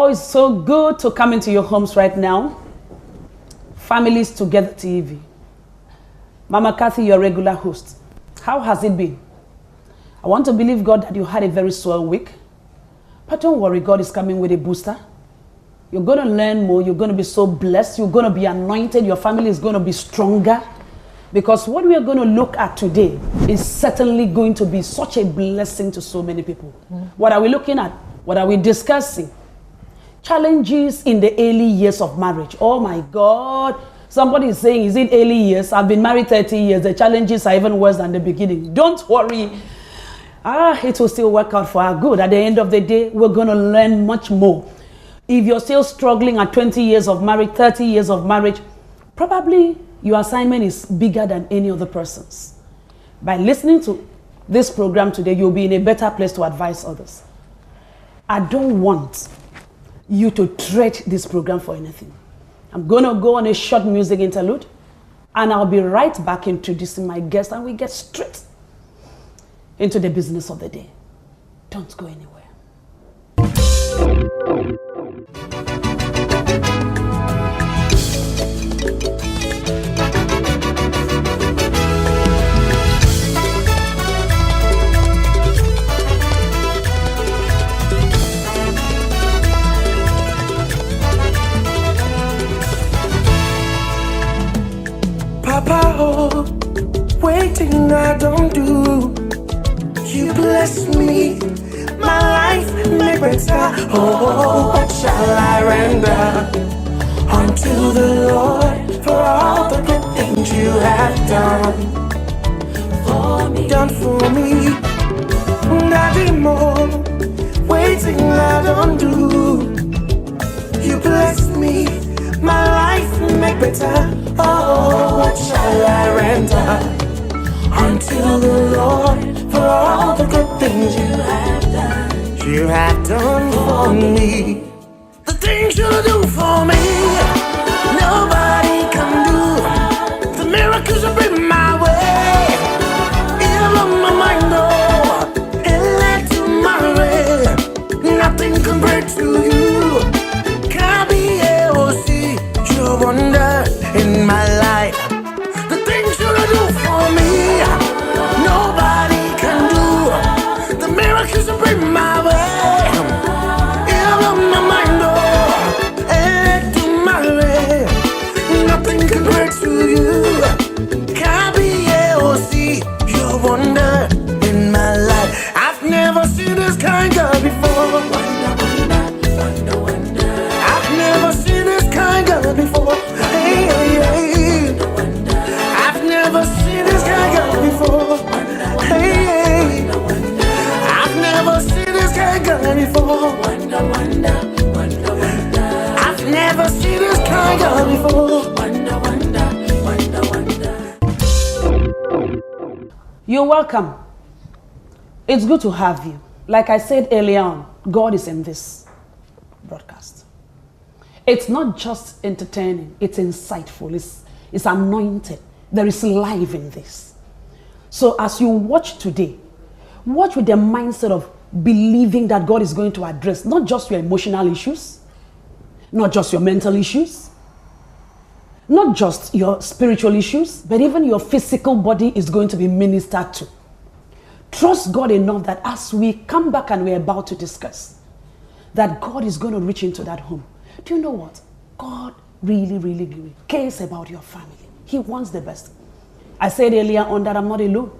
Oh, it's so good to come into your homes right now. Families Together TV. Mama Kathy, your regular host. How has it been? I want to believe, God, that you had a very swell week. But don't worry, God is coming with a booster. You're going to learn more. You're going to be so blessed. You're going to be anointed. Your family is going to be stronger. Because what we are going to look at today is certainly going to be such a blessing to so many people. What are we looking at? What are we discussing? Challenges in the early years of marriage. Oh my God. Somebody is saying, is it early years? I've been married 30 years. The challenges are even worse than the beginning. Don't worry. It will still work out for our good. At the end of the day, we're going to learn much more. If you're still struggling at 20 years of marriage, 30 years of marriage, probably your assignment is bigger than any other person's. By listening to this program today, you'll be in a better place to advise others. I don't want you to trade this program for anything. I'm going to go on a short music interlude, and I'll be right back introducing my guest, and we get straight into the business of the day. Don't go anywhere. Papa, oh, waiting I don't do. You bless me, my life make better. Oh, what shall I render unto the Lord for all the good things you have done for me? Done for me, nothing more. Waiting I don't do. You bless me, my life make better. Oh, what shall I render unto the Lord for all the good things you have done? You have done for me. The things you do for me, nobody can do. The miracles you bring my way, it blow my mind, oh, it led to my way. Nothing compared to you. Can't be able to see your wonder in my life. The things you do for me, nobody can do. The miracles you bring my way, it blow my mind, oh, and to my way. Nothing compared to you. Can't be able to see your wonder in my life. I've never seen this kind of before. I've never seen this kind of before. I've never seen this kind of before. Hey, I've never seen this kind of before. I've never seen this kind of before. You're welcome. It's good to have you. Like I said earlier on, God is in this broadcast. It's not just entertaining, it's insightful, it's anointed. There is life in this. So as you watch today, watch with the mindset of believing that God is going to address not just your emotional issues, not just your mental issues, not just your spiritual issues, but even your physical body is going to be ministered to. Trust God enough that as we come back and we're about to discuss, that God is going to reach into that home. Do you know what? God really, really, really cares about your family. He wants the best. I said earlier on that I'm not alone.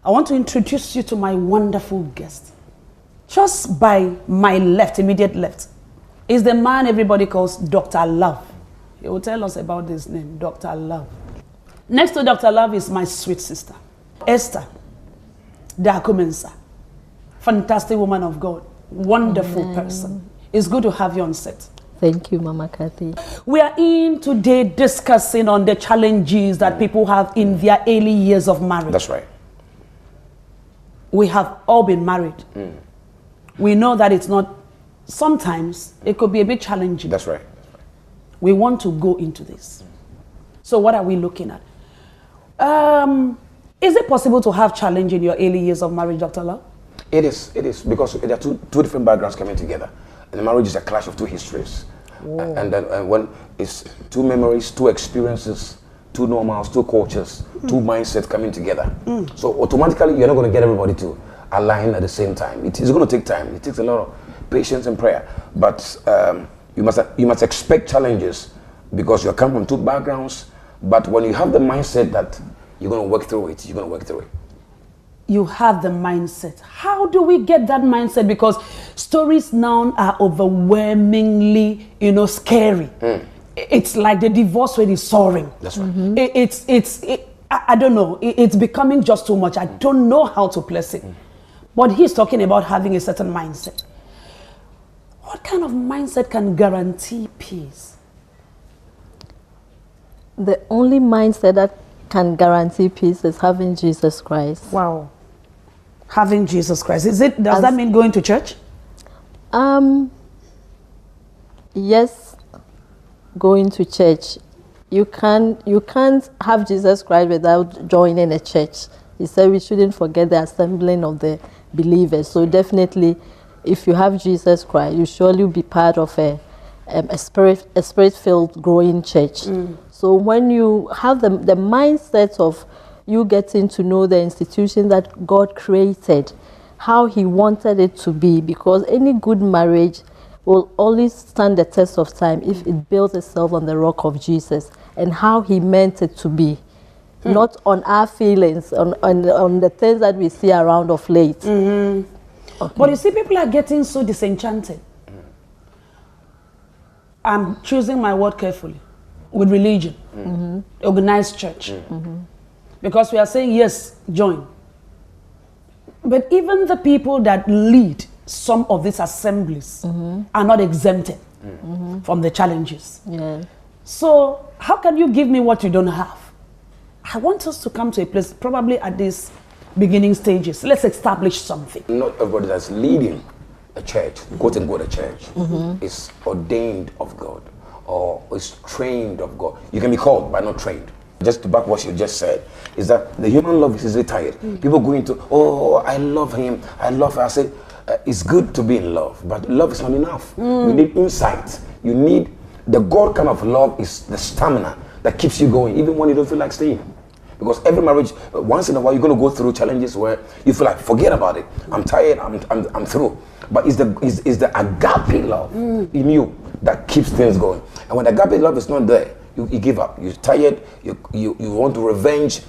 I want to introduce you to my wonderful guest. Just by my left, immediate left, is the man everybody calls Dr. Love. He will tell us about this name, Dr. Love. Next to Dr. Love is my sweet sister, Esther Dakumensa. Fantastic woman of God, wonderful person. It's good to have you on set. Thank you, Mama Kathy. We are in today discussing on the challenges that people have in their early years of marriage. That's right. We have all been married. We know that it's not, sometimes it could be a bit challenging. That's right. We want to go into this. So what are we looking at? Is it possible to have challenge in your early years of marriage, Dr. Love? It is, because there are two different backgrounds coming together. And the marriage is a clash of two histories. And then when it's two memories, two experiences, two normals, two cultures, two mindsets coming together. So automatically, you're not going to get everybody to align at the same time. It is going to take time. It takes a lot of patience and prayer. But you must expect challenges because you're coming from two backgrounds. But when you have the mindset that you're going to work through it, you're going to work through it. You have the mindset. How do we get that mindset? Because stories now are overwhelmingly, scary. It's like the divorce rate is soaring. That's right. I don't know. It's becoming just too much. I don't know how to place it. But he's talking about having a certain mindset. What kind of mindset can guarantee peace? The only mindset that can guarantee peace is having Jesus Christ. Wow. Having Jesus Christ. Does that mean going to church? Yes, going to church. You can't have Jesus Christ without joining a church. He said we shouldn't forget the assembling of the believers. So definitely, if you have Jesus Christ, you surely be part of a spirit-filled growing church. So when you have the mindset of you getting to know the institution that God created, how He wanted it to be, because any good marriage will always stand the test of time if it builds itself on the rock of Jesus and how He meant it to be, not on our feelings, on the things that we see around of late. Okay. But you see, people are getting so disenchanted. I'm choosing my word carefully with religion, organized church, because we are saying yes, join. But even the people that lead some of these assemblies are not exempted from the challenges. Yeah. So how can you give me what you don't have? I want us to come to a place, probably at these beginning stages. Let's establish something. Not everybody that's leading a church, quote unquote a church, is ordained of God or is trained of God. You can be called but not trained. Just to back what you just said, is that the human love is easily tired. People go into, oh, I love him, I love her. I said, it's good to be in love, but love is not enough. You need insight. You need, the God kind of love is the stamina that keeps you going, even when you don't feel like staying. Because every marriage, once in a while, you're going to go through challenges where you feel like, forget about it. I'm tired, I'm through. But it's the agape love in you that keeps things going. And when the agape love is not there, you give up. You're tired, you want to revenge,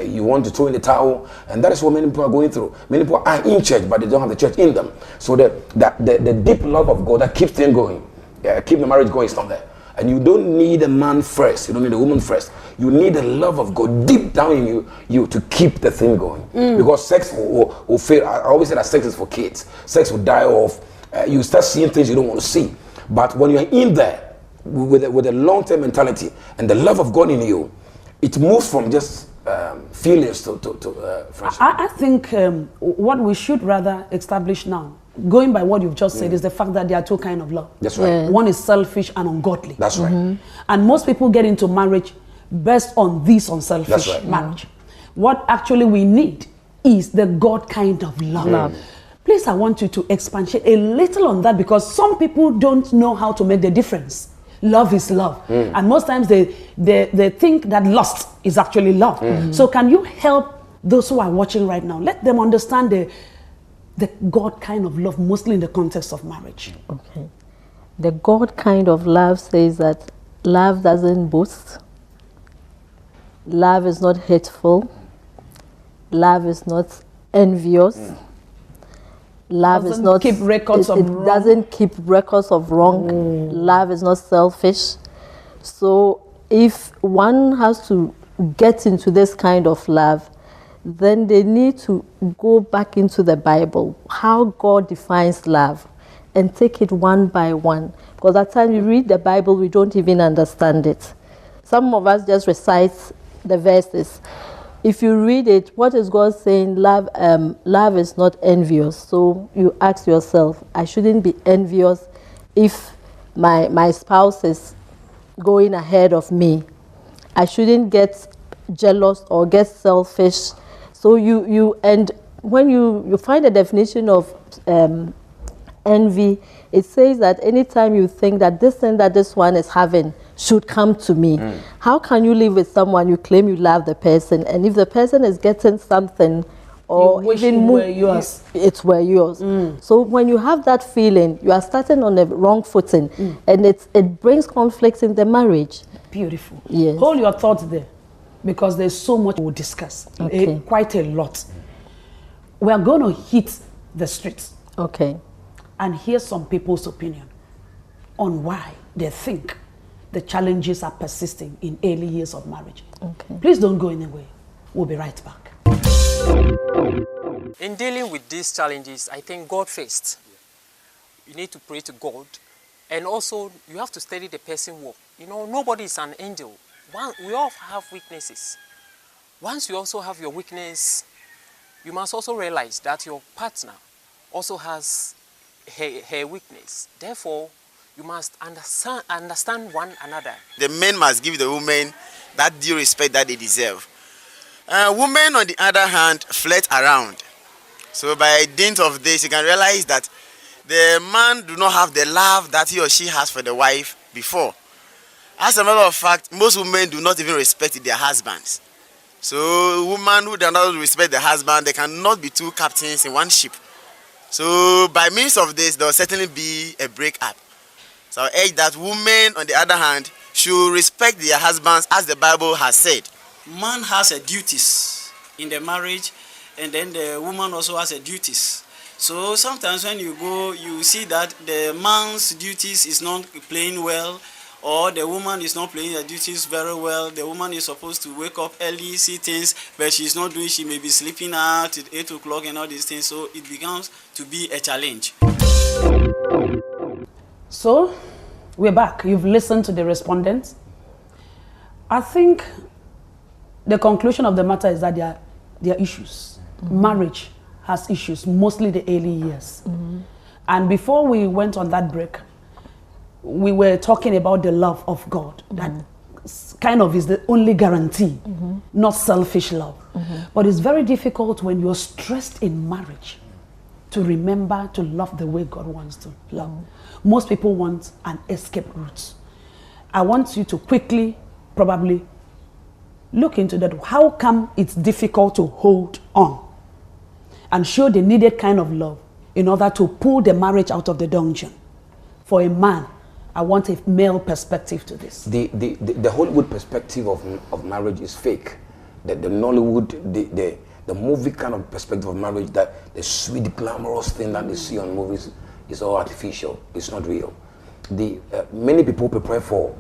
you want to throw in the towel, and that is what many people are going through. Many people are in church, but they don't have the church in them. So the deep love of God that keeps things going, keep the marriage going, is not there. And you don't need a man first, you don't need a woman first. You need the love of God deep down in you to keep the thing going. Because sex will fail. I always say that sex is for kids. Sex will die off. You start seeing things you don't want to see. But when you're in there with a long-term mentality and the love of God in you, it moves from just feelings to friendship. I think what we should rather establish now, going by what you've just said, is the fact that there are two kinds of love. That's right. Yeah. One is selfish and ungodly. That's right. And most people get into marriage based on this unselfish That's right. marriage. What actually we need is the God kind of love. Please, I want you to expatiate a little on that, because some people don't know how to make the difference. Love is love. And most times they think that lust is actually love. So can you help those who are watching right now? Let them understand the God kind of love, mostly in the context of marriage. Okay. The God kind of love says that love doesn't boast. Love is not hateful. Love is not envious. Love is not keep records of wrong. It doesn't keep records of wrong. Love is not selfish. So if one has to get into this kind of love, then they need to go back into the Bible, how God defines love, and take it one by one. Because at times we read the Bible, we don't even understand it. Some of us just recite the verses. If you read it, what is God saying? Love, love is not envious. So you ask yourself, I shouldn't be envious if my spouse is going ahead of me. I shouldn't get jealous or get selfish. So and when you find a definition of envy, it says that anytime you think that this thing that this one is having should come to me, how can you live with someone you claim you love the person, and if the person is getting something or you wish even it were yours. it's were yours. So when you have that feeling, you are starting on the wrong footing, and it brings conflicts in the marriage. Beautiful. Yes. Hold your thoughts there, because there's so much we'll discuss. Okay. Quite a lot. We are going to hit the streets Okay. and hear some people's opinion on why they think the challenges are persisting in early years of marriage. Okay. Please don't go anywhere. We'll be right back. In dealing with these challenges, I think God first. You need to pray to God, and also you have to study the person well. You know, nobody is an angel. We all have weaknesses. Once you also have your weakness, you must also realize that your partner also has her weakness. Therefore, you must understand one another. The men must give the women that due respect that they deserve. Women, on the other hand, flirt around. So by dint of this, you can realize that the man do not have the love that he or she has for the wife before. As a matter of fact, most women do not even respect their husbands. So women who do not respect the husband, they cannot be two captains in one ship. So by means of this, there will certainly be a breakup. So I urge that women, on the other hand, should respect their husbands as the Bible has said. Man has a duties in the marriage, and then the woman also has a duties. So sometimes when you go, you see that the man's duties is not playing well, or the woman is not playing her duties very well. The woman is supposed to wake up early, see things, but she's not doing. She may be sleeping out at 8 o'clock and all these things. So it becomes to be a challenge. So, we're back. You've listened to the respondents. I think the conclusion of the matter is that there are issues. Marriage has issues, mostly the early years. And before we went on that break, we were talking about the love of God. That kind of is the only guarantee, not selfish love. But it's very difficult when you're stressed in marriage to remember to love the way God wants to love. Most people want an escape route. I want you to quickly, probably, look into that. How come it's difficult to hold on and show the needed kind of love in order to pull the marriage out of the dungeon? For a man, I want a male perspective to this. The Hollywood perspective of marriage is fake. The Nollywood, the movie kind of perspective of marriage, that the sweet, glamorous thing that they see on movies is all artificial. It's not real. Many people prepare for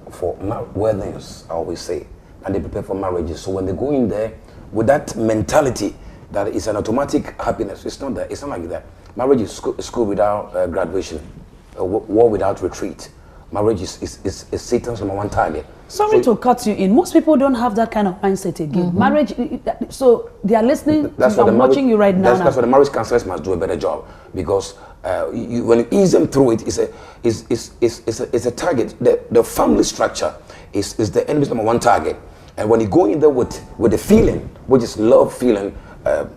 weddings, I always say, and they prepare for marriages. So when they go in there with that mentality that it's an automatic happiness, it's not that. It's not like that. Marriage is school without graduation, war without retreat. Marriage is Satan's number one target. Sorry to cut you in. Most people don't have that kind of mindset again. Marriage, so they are listening. I'm watching you right now. That's why the marriage counselors must do a better job, because when you ease them through it, it's a target. The family structure is the enemy's number one target. And when you go in there with the feeling, which is love feeling,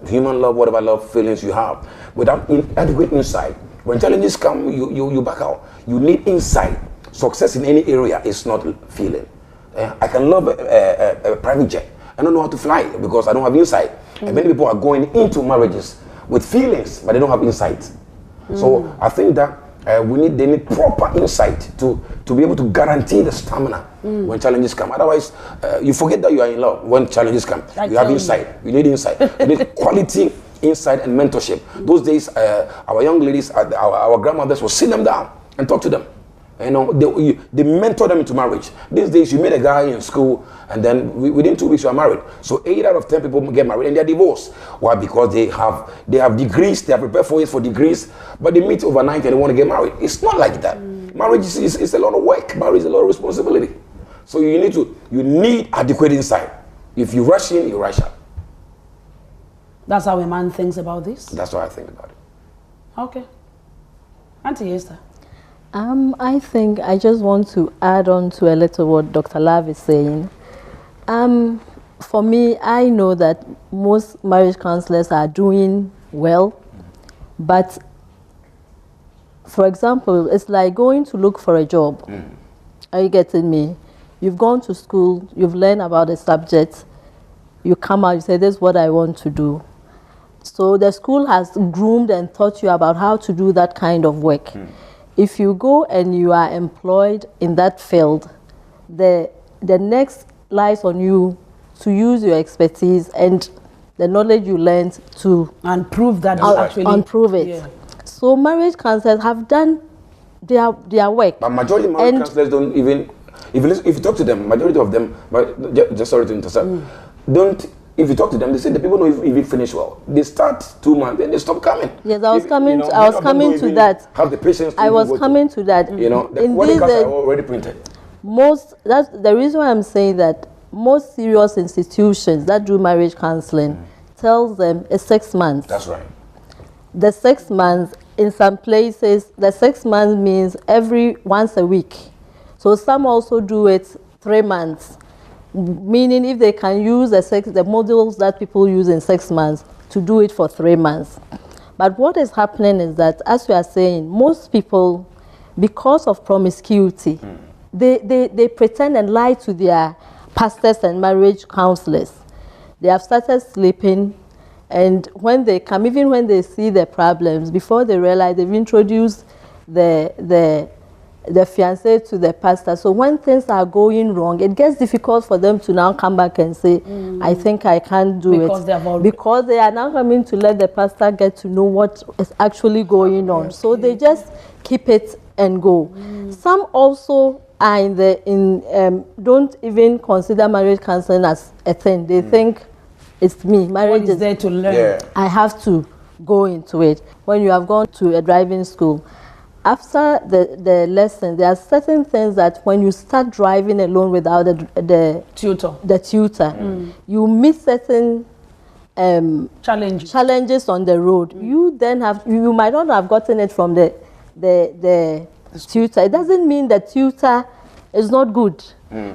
human love, whatever love feelings you have, without adequate insight, when challenges come, you back out. You need insight. Success in any area is not feeling. I can love a private jet. I don't know how to fly because I don't have insight. And many people are going into marriages with feelings, but they don't have insight. So I think that they need proper insight to be able to guarantee the stamina when challenges come. Otherwise, you forget that you are in love when challenges come. You have insight. You need insight. You need quality insight and mentorship. Those days, our young ladies, our grandmothers will sit them down and talk to them. You know, they mentor them into marriage. These days, you meet a guy in school, and then within 2 weeks you are married. So 8 out of 10 people get married and they are divorced. Why? Because they have degrees, they have prepared for degrees, but they meet overnight and they want to get married. It's not like that. Marriage is a lot of work. Marriage is a lot of responsibility. So you need adequate insight. If you rush in, you rush out. That's how a man thinks about this? That's what I think about it. Okay. Auntie Esther. I think I just want to add on to a little what Dr. Love is saying. For me, I know that most marriage counselors are doing well, but for example, it's like going to look for a job. Are you getting me? You've gone to school, you've learned about a subject, you come out, you say, this is what I want to do. So the school has groomed and taught you about how to do that kind of work. If you go and you are employed in that field, the next lies on you to use your expertise and the knowledge you learned to And prove that you actually... unprove it. Yeah. So marriage counselors have done their work. But majority of marriage counselors don't even, if you talk to them, majority of them, but just sorry to interrupt, don't, if you talk to them, they say the people don't even finish well. They start 2 months, then they stop coming. Yes, I was coming to that. Have the patience to I was coming to that. You know, the Indeed, wedding cards are already printed. That's the reason why I'm saying that most serious institutions that do marriage counseling tells them it's 6 months. That's right. The 6 months, in some places, the 6 months means once a week. So some also do it 3 months, meaning if they can use the modules that people use in 6 months to do it for 3 months. But what is happening is that, as we are saying, most people, because of promiscuity, they pretend and lie to their pastors and marriage counselors. They have started sleeping, and when they come, even when they see the problems, before they realize they've introduced the fiancé to the pastor. So when things are going wrong, it gets difficult for them to now come back and say, I think I can't do it. Because they are now coming to let the pastor get to know what is actually going on. So they just keep it and go. Some also are don't even consider marriage counseling as a thing. They think it's me. Marriage is there to learn. Yeah. I have to go into it. When you have gone to a driving school, after the lesson, there are certain things that when you start driving alone without the tutor, you meet certain challenges on the road. You then you might not have gotten it from the tutor. It doesn't mean the tutor is not good.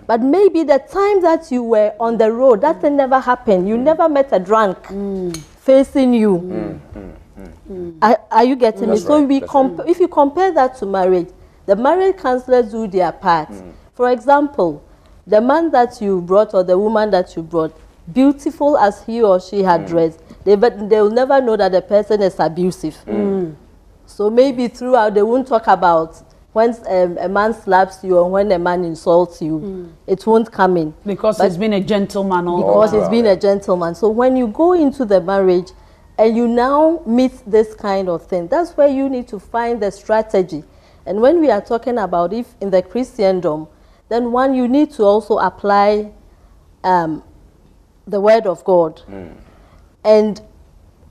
But maybe the time that you were on the road, that thing never happened. You never met a drunk facing you. Are you getting me? So if you compare that to marriage, the marriage counselors do their part. For example, the man that you brought or the woman that you brought, beautiful as he or she had dressed, they will never know that the person is abusive. So maybe throughout they won't talk about when a man slaps you or when a man insults you. It won't come in. Because he's been a gentleman. Because he's been a gentleman. So when you go into the marriage and you now meet this kind of thing, that's where you need to find the strategy. And when we are talking about if in the Christendom, then one, you need to also apply the word of God and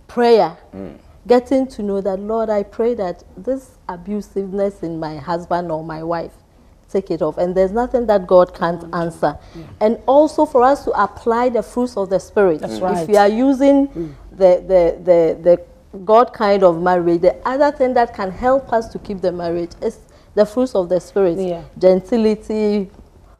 prayer. Getting to know that, Lord, I pray that this abusiveness in my husband or my wife, take it off. And there's nothing that God can't answer. And also for us to apply the fruits of the Spirit. That's right. If we are using the God kind of marriage, the other thing that can help us to keep the marriage is the fruits of the Spirit. Gentility,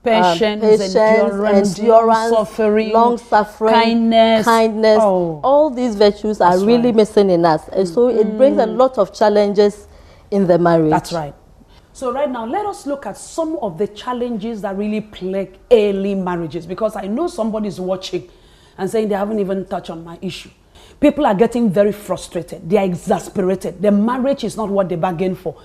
patience, endurance, long-suffering, kindness. All these virtues are really missing in us. And so it brings a lot of challenges in the marriage. That's right. So right now, let us look at some of the challenges that really plague early marriages, because I know somebody's watching and saying they haven't even touched on my issue. People are getting very frustrated. They are exasperated. The marriage is not what they bargained for.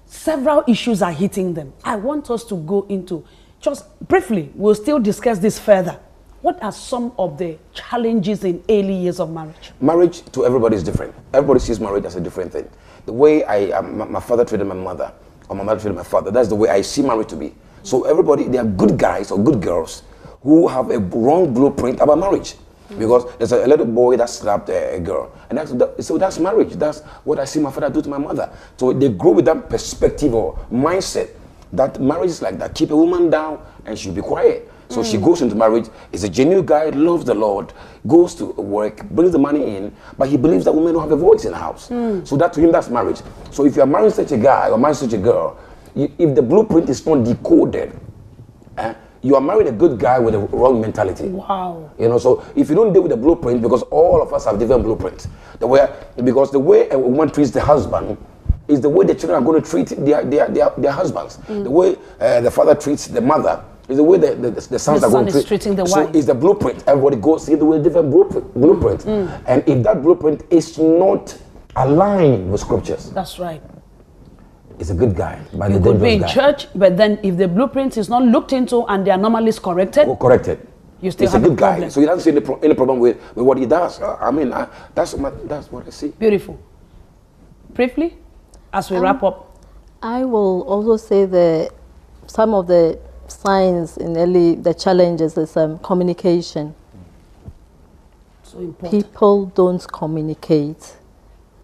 Several issues are hitting them. I want us to go into, just briefly, we'll still discuss this further. What are some of the challenges in early years of marriage? Marriage to everybody is different. Everybody sees marriage as a different thing. The way my father treated my mother, or my mother treated my father, that's the way I see marriage to be. So everybody, there are good guys or good girls who have a wrong blueprint about marriage. Because there's a little boy that slapped a girl. And so that's marriage. That's what I see my father do to my mother. So they grow with that perspective or mindset that marriage is like that. Keep a woman down and she'll be quiet. So she goes into marriage, is a genuine guy, loves the Lord, goes to work, brings the money in, but he believes that women don't have a voice in the house. So that to him, that's marriage. So if you're marrying such a guy or marrying such a girl, if the blueprint is not decoded, you are marrying a good guy with a wrong mentality. Wow. You know, so if you don't deal with the blueprint, because all of us have different blueprints. Because the way a woman treats the husband It's the way the children are going to treat their husbands. The way the father treats the mother. It's the way the sons are going to treating the so wife. it's the blueprint. Everybody goes see the way different blueprint. And if that blueprint is not aligned with scriptures, That's right. it's a good guy. But You a could be in dangerous guy. church, but then if the blueprint is not looked into and the anomalies corrected, Go correct it. you still It's a have a good guy. problem. So he doesn't see any problem with what he does. I mean, that's what I see. Beautiful. Briefly, as we wrap up, I will also say some of the signs in the challenges is communication. so important. People don't communicate.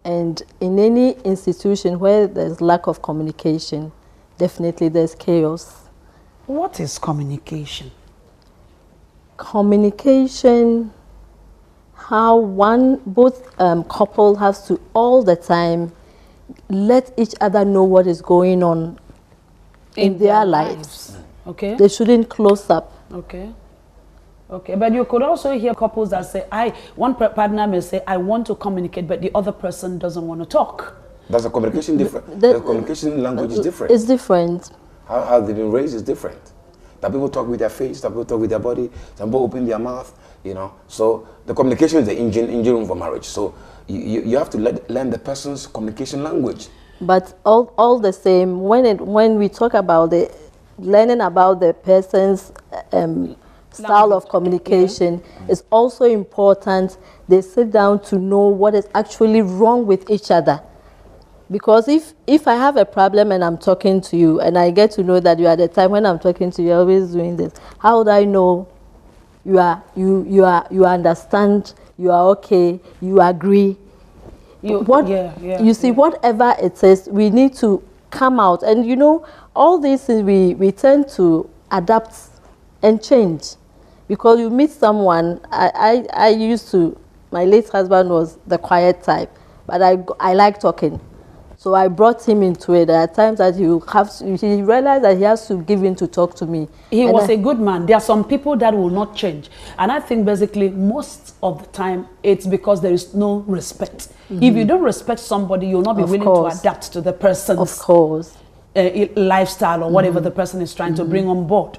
And in any institution where there's lack of communication, definitely there's chaos. What is communication? Communication, how both couple has to all the time let each other know what is going on in their lives. Okay. They shouldn't close up. Okay. Okay, but you could also hear couples that say, one partner may say, I want to communicate, but the other person doesn't want to talk. That's a communication different. The communication language is different. It's different. How they've been raised is different. That people talk with their face, that people talk with their body, some people open their mouth, you know. So the communication is the engine room for marriage. So you have to learn the person's communication language. But all the same, when we talk about learning about the person's style of communication, it's also important they sit down to know what is actually wrong with each other. Because if I have a problem and I'm talking to you and I get to know that you at the time when I'm talking to you, you're always doing this, how would I know you understand, you are okay, you agree? You see, whatever it is, we need to come out. And you know, all these things we tend to adapt and change. Because you meet someone, I used to, my late husband was the quiet type, but I like talking. So I brought him into it. There are times that he realized that he has to give in to talk to me. He was a good man. There are some people that will not change. And I think basically most of the time it's because there is no respect. If you don't respect somebody, you'll not be willing to adapt to the person's lifestyle or whatever the person is trying to bring on board.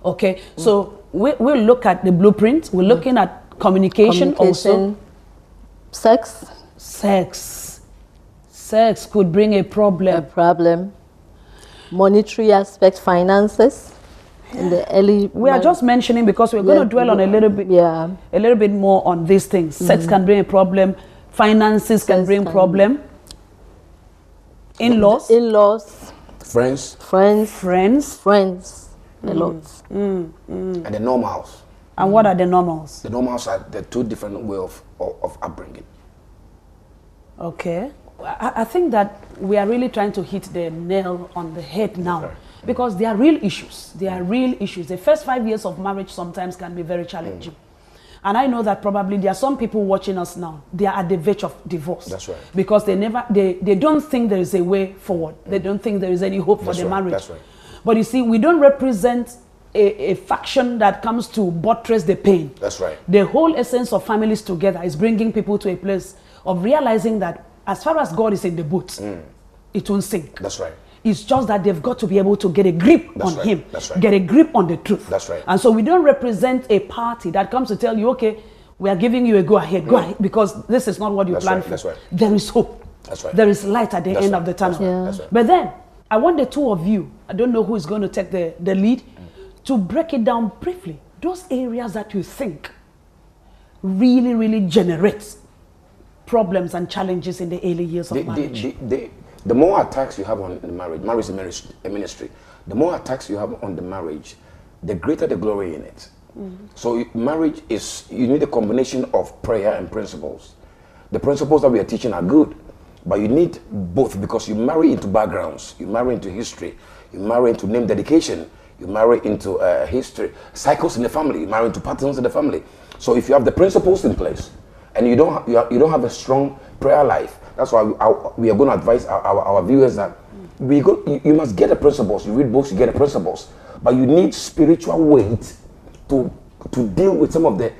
Okay? So we'll look at the blueprint. We're looking at communication also. Sex could bring a problem. Monetary aspect, finances. In the early we are just mentioning because we're going to dwell on a little bit more on these things. Sex can bring a problem. Finances can bring problem. In-laws. Friends. A lot. And the normals. And what are the normals? The normals are the two different ways of upbringing. Okay. I think that we are really trying to hit the nail on the head now, because there are real issues. The first 5 years of marriage sometimes can be very challenging. And I know that probably there are some people watching us now, they are at the verge of divorce. That's right. Because they don't think there is a way forward. They don't think there is any hope for the marriage. That's right. But you see, we don't represent a faction that comes to buttress the pain. That's right. The whole essence of families together is bringing people to a place of realizing that as far as God is in the boat, it won't sink. That's right. It's just that they've got to be able to get a grip on Him, That's right. get a grip on the truth. That's right. And so we don't represent a party that comes to tell you, okay, we are giving you a go ahead, because this is not what you planned for. That's right. There is hope. That's right. There is light at the end of the tunnel. That's right. But then, I want the two of you, I don't know who is going to take the lead, to break it down briefly. Those areas that you think really generates problems and challenges in the early years of marriage. The more attacks you have on the marriage is a ministry. The more attacks you have on the marriage, the greater the glory in it. So marriage you need a combination of prayer and principles. The principles that we are teaching are good, but you need both, because you marry into backgrounds, you marry into history, you marry into name dedication, you marry into history, cycles in the family, you marry into patterns in the family. So if you have the principles in place, and you don't have a strong prayer life, that's why we are going to advise our viewers that you must get the principles. You read books, you get the principles, but you need spiritual weight to deal with some of the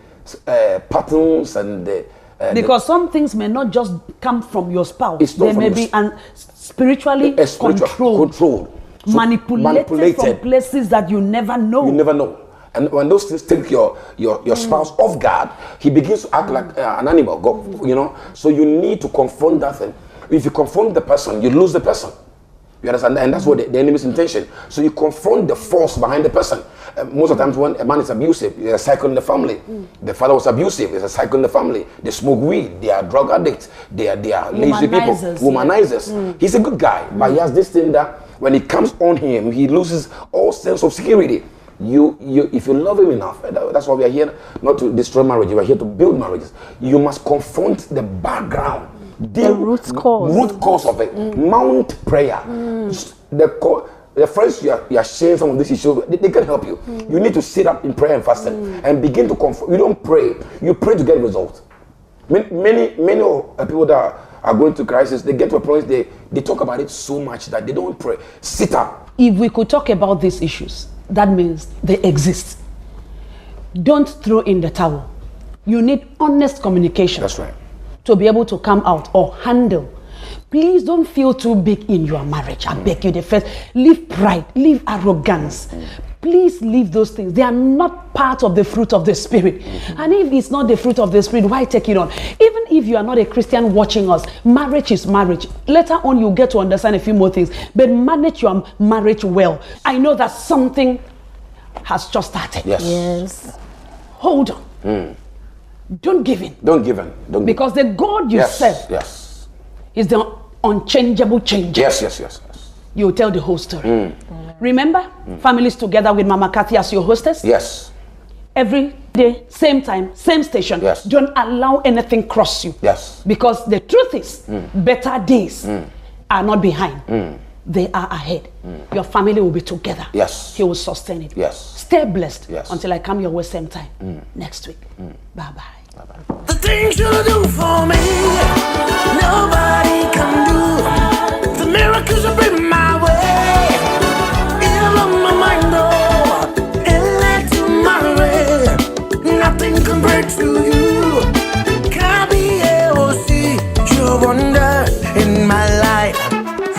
patterns and the Because some things may not just come from your spouse. It's not They from may your be spiritually controlled. So Manipulated from places that you never know. You never know. And when those things take your spouse off guard, he begins to act like an animal. So you need to confront that thing. If you confront the person, you lose the person. You understand? And that's what the enemy's intention. So you confront the force behind the person. Most of the times when a man is abusive, there's a cycle in the family. The father was abusive, there's a cycle in the family. They smoke weed, they are drug addicts, they are lazy people, womanizers. He's a good guy, but he has this thing that when it comes on him, he loses all sense of security. If you love him enough, that's why we are here, not to destroy marriage, we are here to build marriages. You must confront the background, the root cause of it. Mount prayer. The friends you are sharing some of these issues, they can help you. You need to sit up in prayer and fasting and begin to confront. You don't pray, you pray to get results. Many people that are going through crisis, they get to a point they talk about it so much that they don't pray. Sit up. If we could talk about these issues, that means they exist. Don't throw in the towel. You need honest communication. That's right. To be able to come out or handle. Please don't feel too big in your marriage. I beg you the first. Leave pride, leave arrogance. Please leave those things. They are not part of the fruit of the Spirit. And if it's not the fruit of the Spirit, why take it on? Even if you are not a Christian watching us, marriage is marriage. Later on, you'll get to understand a few more things. But manage your marriage well. I know that something has just started. Yes. Hold on. Don't give in. Don't give in. Because the God you serve is the unchangeable changer. Yes. You'll tell the whole story. Remember, families together with Mama Kathy as your hostess? Yes. Every day, same time, same station. Yes. Don't allow anything cross you. Yes. Because the truth is, better days are not behind. They are ahead. Your family will be together. Yes. He will sustain it. Yes. Stay blessed until I come your way same time next week. Bye-bye. The things you do for me, nobody can do. The miracles you bring my